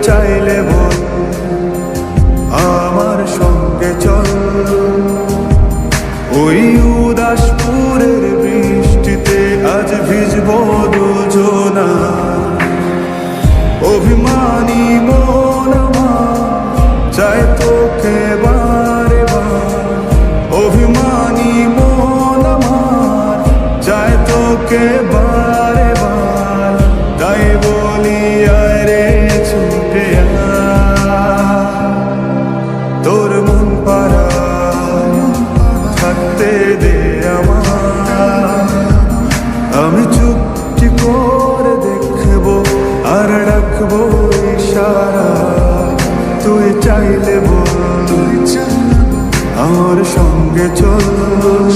চাইলে বল আমার সঙ্গে চল, ওই উদাসপুরের বৃষ্টিতে আজ ভিজবো দুজনা। অভিমানী মন আমার চায় তোকে বারে বার, অভিমানী মন আমার চায় তোকে বারে বার। তাই বলি আয় রে ছুটে আয়, তোর মন পাড়ায় থাকতে দে আমার। আমি চুপটি করে দেখবো আর রাখবো ইশারা, তুই চাইলে বল আমার সঙ্গে চল,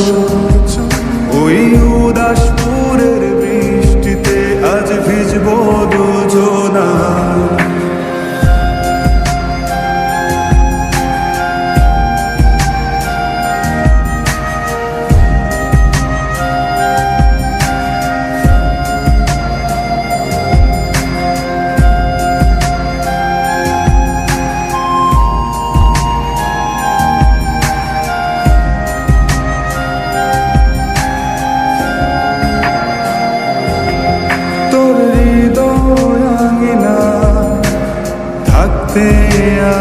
ওই উদাসপুরের বৃষ্টিতে আজ ভিজবো দুজনা।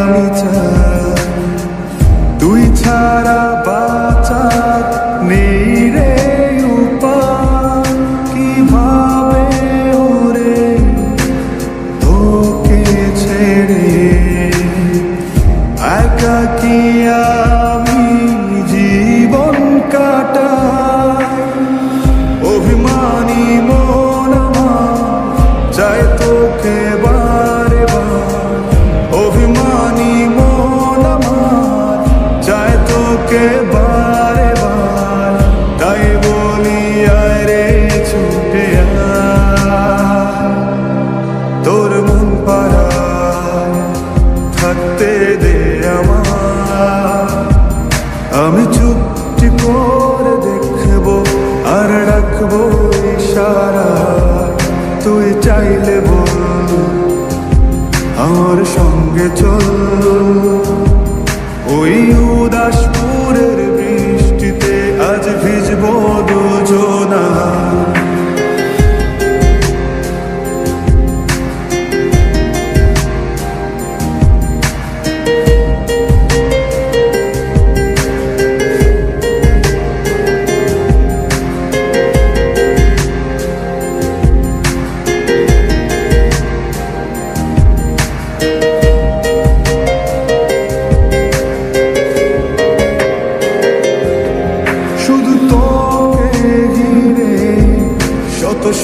আমি চাই তুই ছাড়া বাঁচার নেই রে উপায়, কিভাবে ওরে তোকে ছেড়ে একাকী আমি জীবন কাটাই। অভিমানী মন আমার চায় তোকে বারে বার, অভিমানী মন আমার চায় তোকে বারে বার। তাই বলি আয় রে ছুটে আয়, তোর মন পাড়ায় থাকতে দে আমার। আমি চুপটি করে দেখবো আর রাখবো ইশারা, তুই চাইলে বল আমার সঙ্গে চল, ওই উদাসপুরের বৃষ্টিতে আজ ভিজবো দুজনা।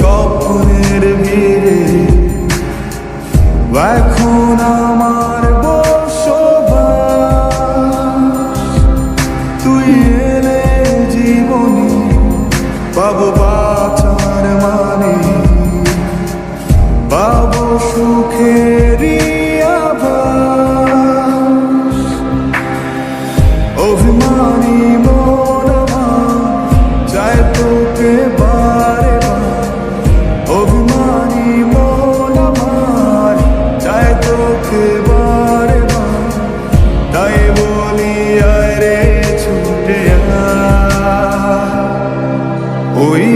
স্বপ্নের ভিড়ে এখন আমার বসবাস, তুই এলে জীবনে পাবো বাঁচার মানে, পাবো সুখেরই আভাস। অভিমানী মন আমার চায় তোকে বারে বার, অভিমানী মন আমার চায় তোকে বারে বার। তাই বলি আয় রে ছুটে আয়, ওই